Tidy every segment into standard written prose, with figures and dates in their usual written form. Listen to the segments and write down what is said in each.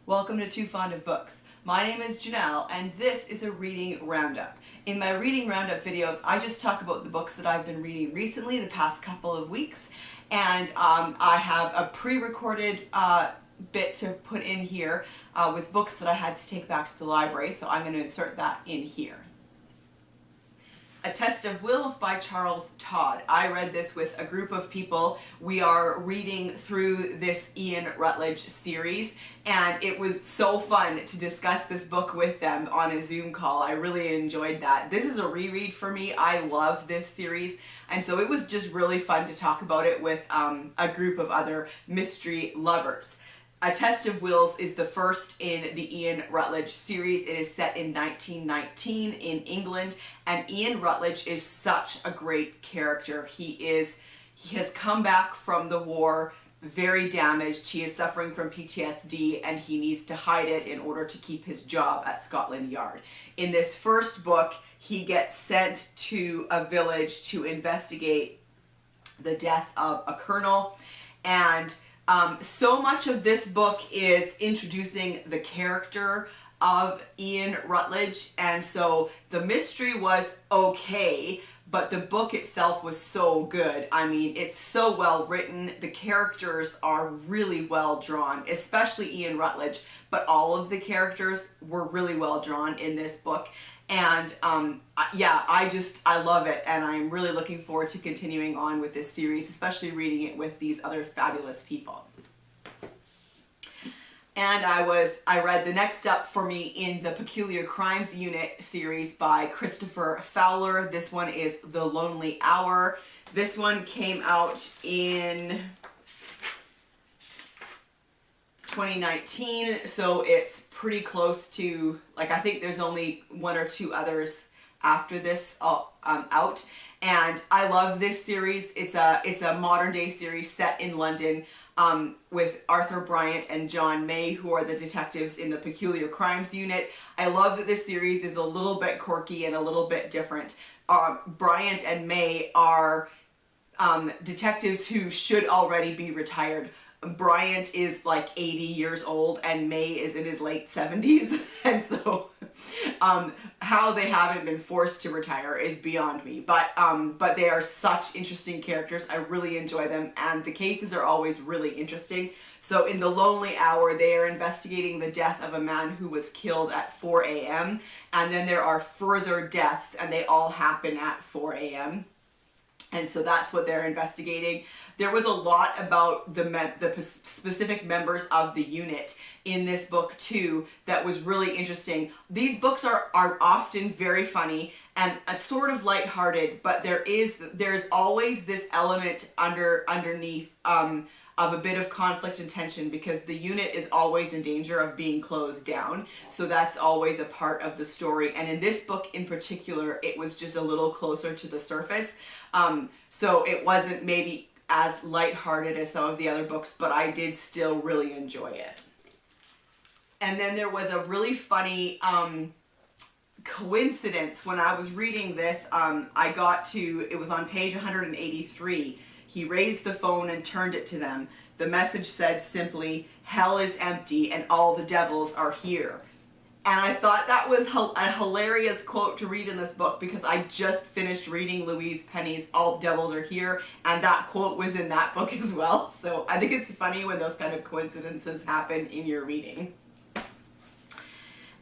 Welcome to Too Fond of Books. My name is Janelle and this is a reading roundup. In my reading roundup videos, I just talk about the books that I've been reading recently, the past couple of weeks, and I have a pre-recorded bit to put in here with books that I had to take back to the library, so I'm going to insert that in here. A Test of Wills by Charles Todd. I read this with a group of people. We are reading through this Ian Rutledge series, and it was so fun to discuss this book with them on a Zoom call. I really enjoyed that. This is a reread for me. I love this series, and so it was just really fun to talk about it with a group of other mystery lovers. A Test of Wills is the first in the Ian Rutledge series. It is set in 1919 in England, and Ian Rutledge is such a great character. He has come back from the war very damaged. He is suffering from PTSD, and he needs to hide it in order to keep his job at Scotland Yard. In this first book, he gets sent to a village to investigate the death of a colonel, and so much of this book is introducing the character of Ian Rutledge, and so the mystery was okay, but the book itself was so good. I mean, it's so well written. The characters are really well drawn, especially Ian Rutledge, but all of the characters were really well drawn in this book. And yeah, I love it, and I'm really looking forward to continuing on with this series, especially reading it with these other fabulous people. And I read the next up for me in the Peculiar Crimes Unit series by Christopher Fowler. This one is The Lonely Hour. This one came out in 2019, so it's pretty close to, like, I think there's only one or two others after this out, and I love this series. It's a modern day series set in London with Arthur Bryant and John May, who are the detectives in the Peculiar Crimes Unit. I love that this series is a little bit quirky and a little bit different. Bryant and May are detectives who should already be retired. Bryant is like 80 years old and May is in his late 70s, and so how they haven't been forced to retire is beyond me, but they are such interesting characters. I really enjoy them, and the cases are always really interesting. So in The Lonely Hour, they are investigating the death of a man who was killed at 4 a.m. and then there are further deaths, and they all happen at 4 a.m. And so that's what they're investigating. There was a lot about the specific members of the unit in this book too that was really interesting. These books are often very funny and sort of lighthearted, but there's always this element underneath of a bit of conflict and tension, because the unit is always in danger of being closed down. So that's always a part of the story. And in this book in particular, it was just a little closer to the surface. So it wasn't maybe as lighthearted as some of the other books, but I did still really enjoy it. And then there was a really funny coincidence when I was reading this. It was on page 183. He raised the phone and turned it to them. The message said simply, "Hell is empty and all the devils are here." And I thought that was a hilarious quote to read in this book, because I just finished reading Louise Penny's All the Devils Are Here, and that quote was in that book as well. So I think it's funny when those kind of coincidences happen in your reading.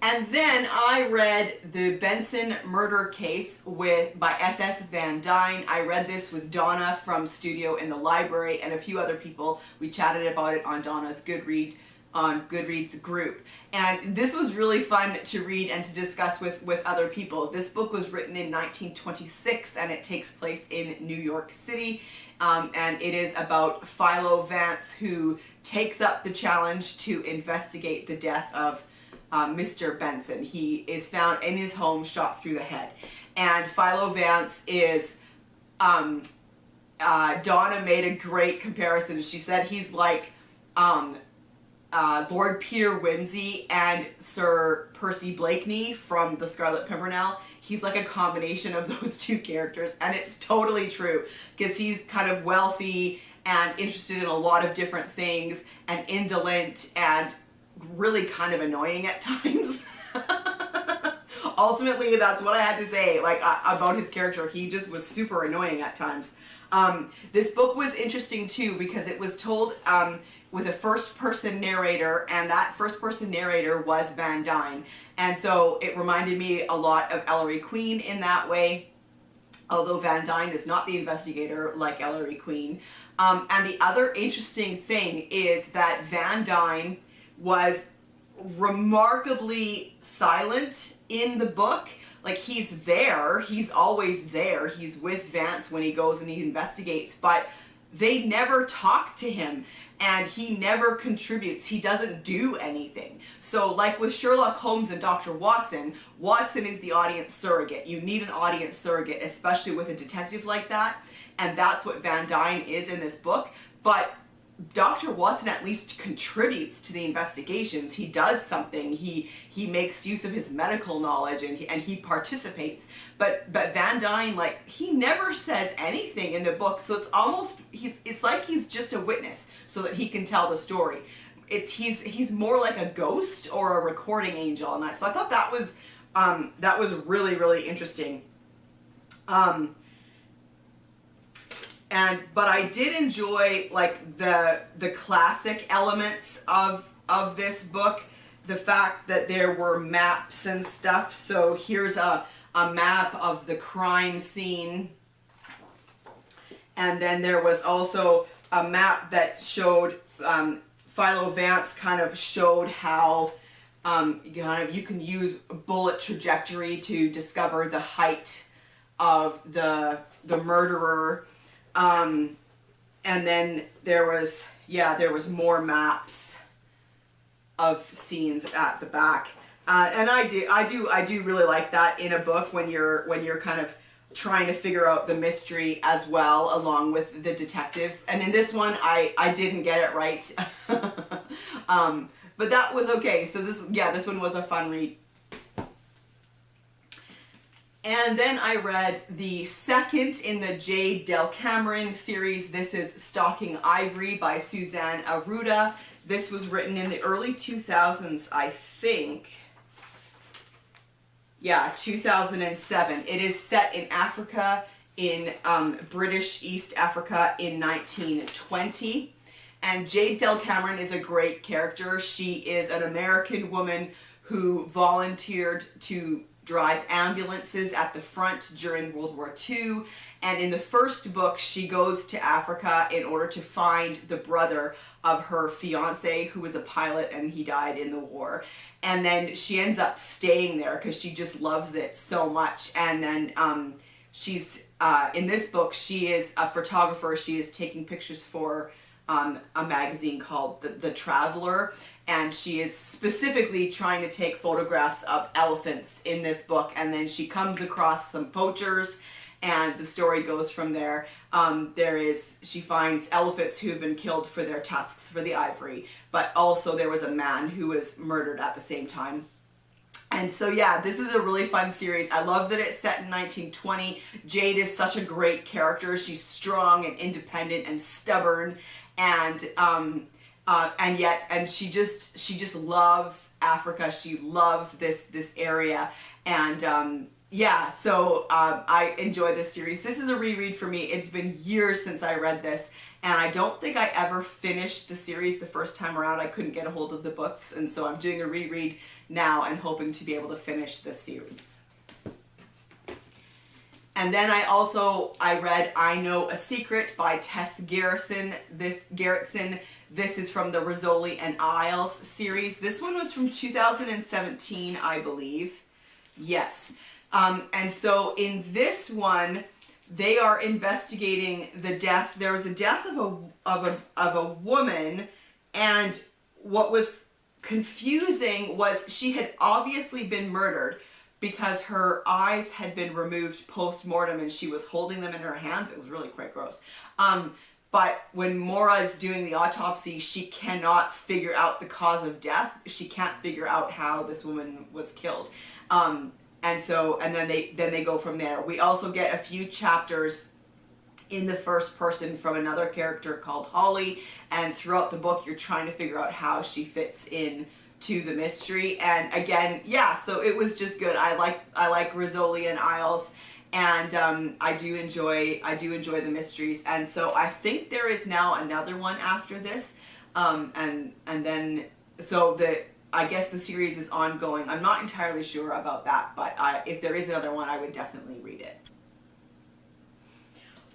And then I read The Benson Murder Case by S.S. Van Dine. I read this with Donna from Studio in the Library and a few other people. We chatted about it on Donna's Goodreads group. And this was really fun to read and to discuss with other people. This book was written in 1926 and it takes place in New York City. And it is about Philo Vance, who takes up the challenge to investigate the death of Mr. Benson. He is found in his home, shot through the head. And Philo Vance is, Donna made a great comparison. She said he's like Lord Peter Wimsey and Sir Percy Blakeney from The Scarlet Pimpernel. He's like a combination of those two characters, and it's totally true, because he's kind of wealthy and interested in a lot of different things and indolent and really kind of annoying at times. Ultimately, that's what I had to say, like, about his character. He just was super annoying at times. This book was interesting too because it was told with a first-person narrator, and that first-person narrator was Van Dine. And so it reminded me a lot of Ellery Queen in that way, although Van Dine is not the investigator like Ellery Queen. And the other interesting thing is that Van Dine was remarkably silent in the book. Like, he's there, he's always there, he's with Vance when he goes and he investigates, but they never talk to him, and he never contributes. He doesn't do anything. So like with Sherlock Holmes and Dr. Watson, Watson is the audience surrogate. You need an audience surrogate, especially with a detective like that, and that's what Van Dine is in this book. But Dr. Watson at least contributes to the investigations. He does something. He makes use of his medical knowledge, and he participates. But Van Dine, like, he never says anything in the book. So it's almost it's like he's just a witness so that he can tell the story. He's more like a ghost or a recording angel, and so I thought that was really, really interesting. But I did enjoy, like, the classic elements of this book. The fact that there were maps and stuff. So here's a map of the crime scene. And then there was also a map that showed, Philo Vance kind of showed how you can use bullet trajectory to discover the height of the murderer. And then there was more maps of scenes at the back. And I do really like that in a book when you're kind of trying to figure out the mystery as well, along with the detectives. And in this one, I didn't get it right. But that was okay. So this one was a fun read. And then I read the second in the Jade Del Cameron series. This is Stalking Ivory by Suzanne Arruda. This was written in the early 2000s, I think. Yeah, 2007. It is set in Africa, in British East Africa in 1920. And Jade Del Cameron is a great character. She is an American woman who volunteered to drive ambulances at the front during World War II. And in the first book, she goes to Africa in order to find the brother of her fiance, who was a pilot and he died in the war. And then she ends up staying there because she just loves it so much. And then she's, in this book, she is a photographer. She is taking pictures for a magazine called The Traveler. And she is specifically trying to take photographs of elephants in this book. And then she comes across some poachers, and the story goes from there. She finds elephants who have been killed for their tusks, for the ivory. But also there was a man who was murdered at the same time. And so, yeah, this is a really fun series. I love that it's set in 1920. Jade is such a great character. She's strong and independent and stubborn, and she just loves Africa. She loves this area, and so I enjoy this series. This is a reread for me. It's been years since I read this, and I don't think I ever finished the series the first time around. I couldn't get a hold of the books, and so I'm doing a reread now and hoping to be able to finish this series. And then I read I Know a Secret by Tess Gerritsen. This is from the Rizzoli and Isles series. This one was from 2017, I believe. Yes. And so in this one, they are investigating the death. There was a death of a woman, and what was confusing was she had obviously been murdered because her eyes had been removed post-mortem and she was holding them in her hands. It was really quite gross. But when Maura is doing the autopsy, she cannot figure out the cause of death. She can't figure out how this woman was killed. And then they go from there. We also get a few chapters in the first person from another character called Holly, and throughout the book you're trying to figure out how she fits in to the mystery. And again, yeah, so it was just good. I like Rizzoli and Isles, and I do enjoy the mysteries. And so I think there is now another one after this, and then so I guess the series is ongoing. I'm not entirely sure about that, but if there is another one, I would definitely read it.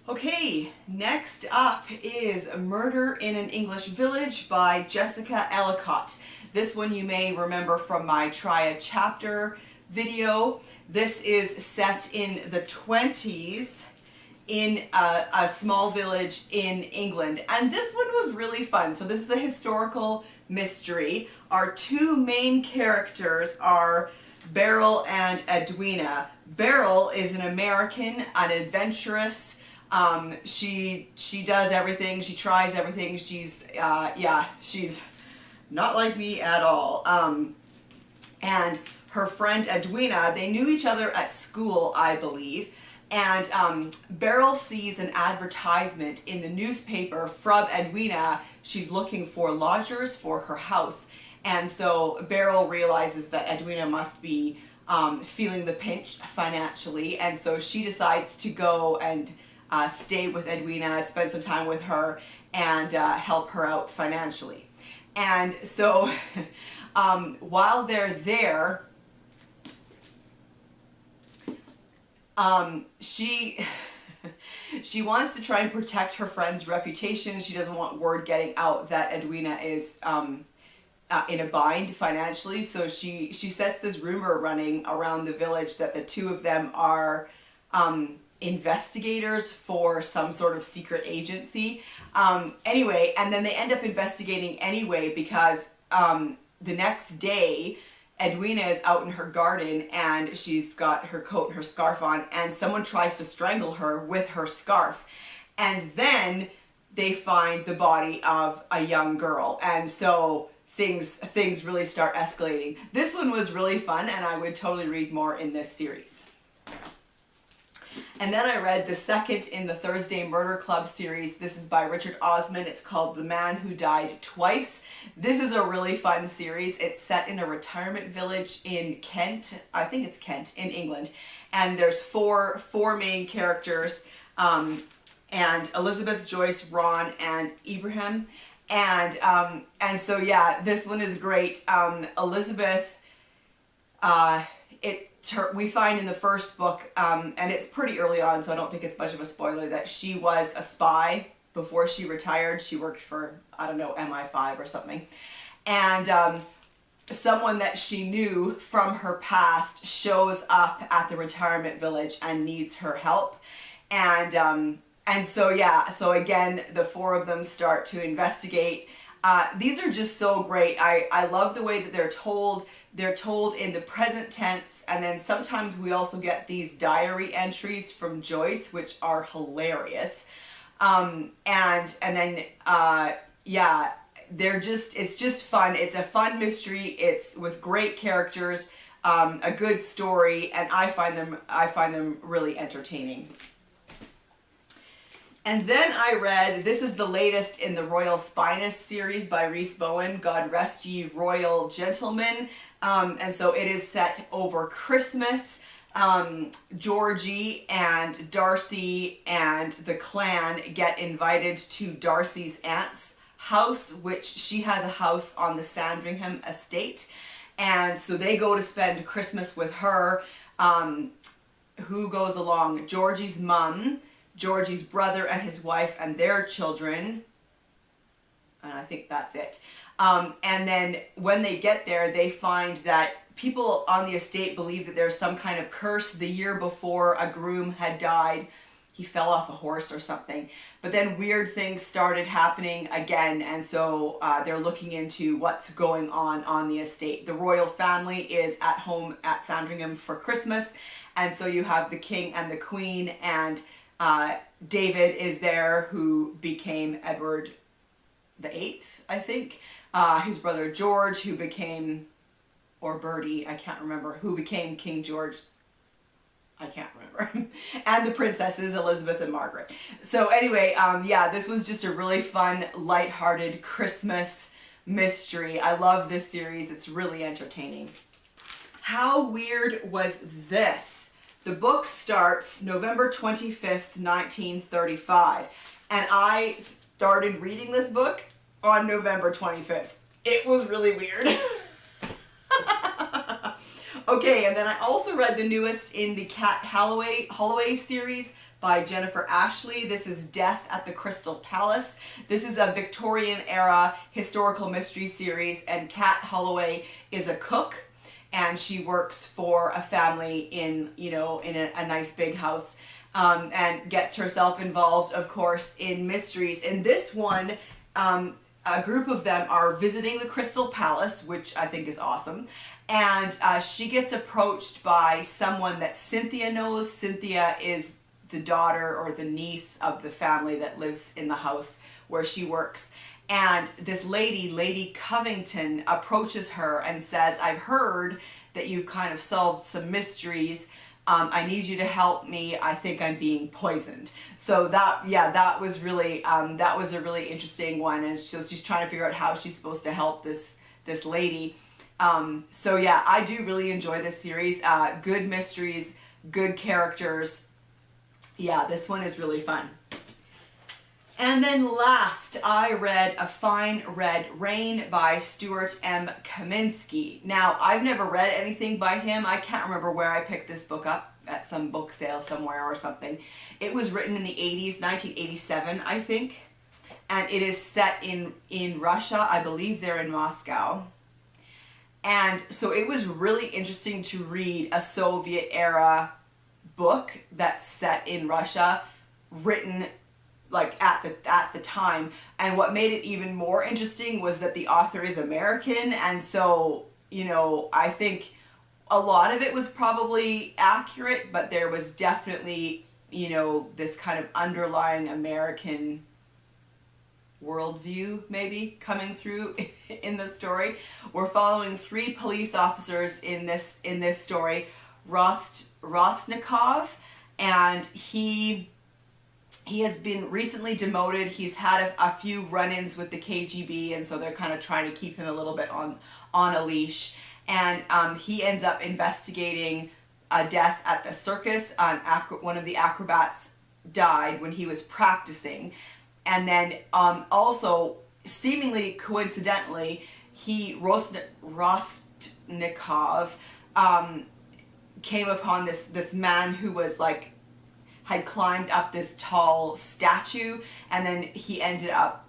Okay, next up is Murder in an English Village by Jessica Ellicott. This one you may remember from my Try a Chapter video. This is set in the 20s in a small village in England. And this one was really fun. So this is a historical mystery. Our two main characters are Beryl and Edwina. Beryl is an American, an adventurous. She does everything. She tries everything. She's she's not like me at all. And her friend Edwina, they knew each other at school, I believe. And Beryl sees an advertisement in the newspaper from Edwina. She's looking for lodgers for her house. And so Beryl realizes that Edwina must be feeling the pinch financially. And so she decides to go and stay with Edwina, spend some time with her, and help her out financially. And so while they're there, she wants to try and protect her friend's reputation. She doesn't want word getting out that Edwina is in a bind financially. So she sets this rumor running around the village that the two of them are investigators for some sort of secret agency. Anyway, and then they end up investigating anyway because the next day Edwina is out in her garden and she's got her coat and her scarf on, and someone tries to strangle her with her scarf. And then they find the body of a young girl. And so things really start escalating. This one was really fun, and I would totally read more in this series. And then I read the second in the Thursday Murder Club series. This is by Richard Osman. It's called The Man Who Died Twice. This is a really fun series. It's set in a retirement village in Kent. I think it's Kent in England. And there's four main characters, and Elizabeth, Joyce, Ron, and Ibrahim. And so yeah, this one is great. Elizabeth, we find in the first book, and it's pretty early on, so I don't think it's much of a spoiler, that she was a spy before she retired. She worked for, I don't know, MI5 or something. And someone that she knew from her past shows up at the retirement village and needs her help. And so yeah, so again, the four of them start to investigate. These are just so great. I love the way that they're told. They're told in the present tense, and then sometimes we also get these diary entries from Joyce, which are hilarious. And then yeah, it's just fun. It's a fun mystery. It's with great characters, a good story, and I find them really entertaining. And then I read, this is the latest in the Royal Spiness series by Rhys Bowen, God Rest Ye Royal Gentlemen. And so it is set over Christmas. Georgie and Darcy and the clan get invited to Darcy's aunt's house, which she has a house on the Sandringham estate. And so they go to spend Christmas with her. Who goes along? Georgie's mum, Georgie's brother and his wife and their children. And I think that's it. And then when they get there, they find that people on the estate believe that there's some kind of curse. The year before, a groom had died. He fell off a horse or something. But then weird things started happening again, and so they're looking into what's going on the estate. The royal family is at home at Sandringham for Christmas, and so you have the king and the queen, and David is there, who became Edward VIII, I think. His brother George, who became, or Bertie, I can't remember, who became King George, I can't remember, and the princesses, Elizabeth and Margaret. So anyway, yeah, this was just a really fun, lighthearted Christmas mystery. I love this series. It's really entertaining. How weird was this? The book starts November 25th, 1935, and I started reading this book on November 25th. It was really weird. Okay, and then I also read the newest in the Cat Holloway series by Jennifer Ashley. This is Death at the Crystal Palace. This is a Victorian era historical mystery series, and Cat Holloway is a cook, and she works for a family in, you know, in a nice big house, and gets herself involved, of course, in mysteries. In this one, a group of them are visiting the Crystal Palace, which I think is awesome. And she gets approached by someone that Cynthia knows. Cynthia is the daughter or the niece of the family that lives in the house where she works. And this Lady Covington, approaches her and says, I've heard that you've kind of solved some mysteries. I need you to help me. I think I'm being poisoned. So that was really, that was a really interesting one. And so she's trying to figure out how she's supposed to help this lady. So yeah, I do really enjoy this series. Good mysteries, good characters. Yeah, this one is really fun. And then last, I read A Fine Red Rain by Stuart M. Kaminsky. Now, I've never read anything by him. I can't remember where I picked this book up, at some book sale somewhere or something. It was written in the 80s, 1987, I think. And it is set in Russia. I believe they're in Moscow. And so it was really interesting to read a Soviet era book that's set in Russia, written like at the time. And what made it even more interesting was that the author is American, and so, you know, I think a lot of it was probably accurate, but there was definitely, you know, this kind of underlying American worldview maybe coming through in the story. We're following 3 police officers in this story. Rostnikov, and he has been recently demoted. He's had a few run-ins with the KGB, and so they're kind of trying to keep him a little bit on a leash. And he ends up investigating a death at the circus. One of the acrobats died when he was practicing. And then also, seemingly coincidentally, Rostnikov came upon this man who was like, had climbed up this tall statue, and then he ended up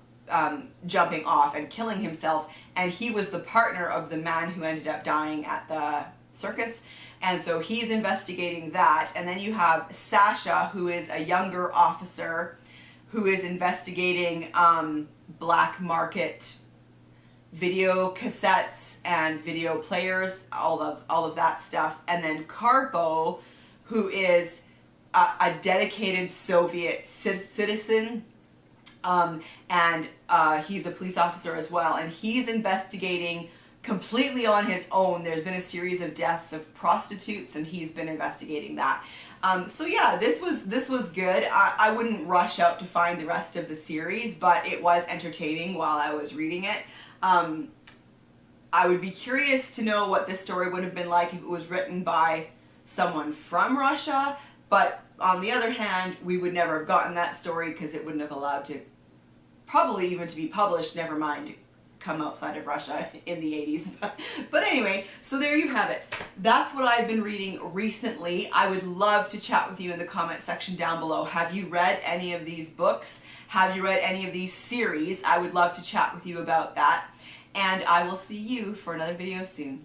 jumping off and killing himself, and he was the partner of the man who ended up dying at the circus. And so he's investigating that. And then you have Sasha, who is a younger officer who is investigating black market video cassettes and video players, all of that stuff. And then Karpo, who is a dedicated Soviet citizen, and he's a police officer as well, and he's investigating completely on his own. There's been a series of deaths of prostitutes, and he's been investigating that. So yeah, this was good. I wouldn't rush out to find the rest of the series, but it was entertaining while I was reading it. I would be curious to know what this story would have been like if it was written by someone from Russia, but on the other hand, we would never have gotten that story because it wouldn't have allowed to, probably even to be published, never mind come outside of Russia in the 80s. But anyway, so there you have it. That's what I've been reading recently. I would love to chat with you in the comment section down below. Have you read any of these books? Have you read any of these series? I would love to chat with you about that. And I will see you for another video soon.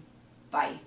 Bye.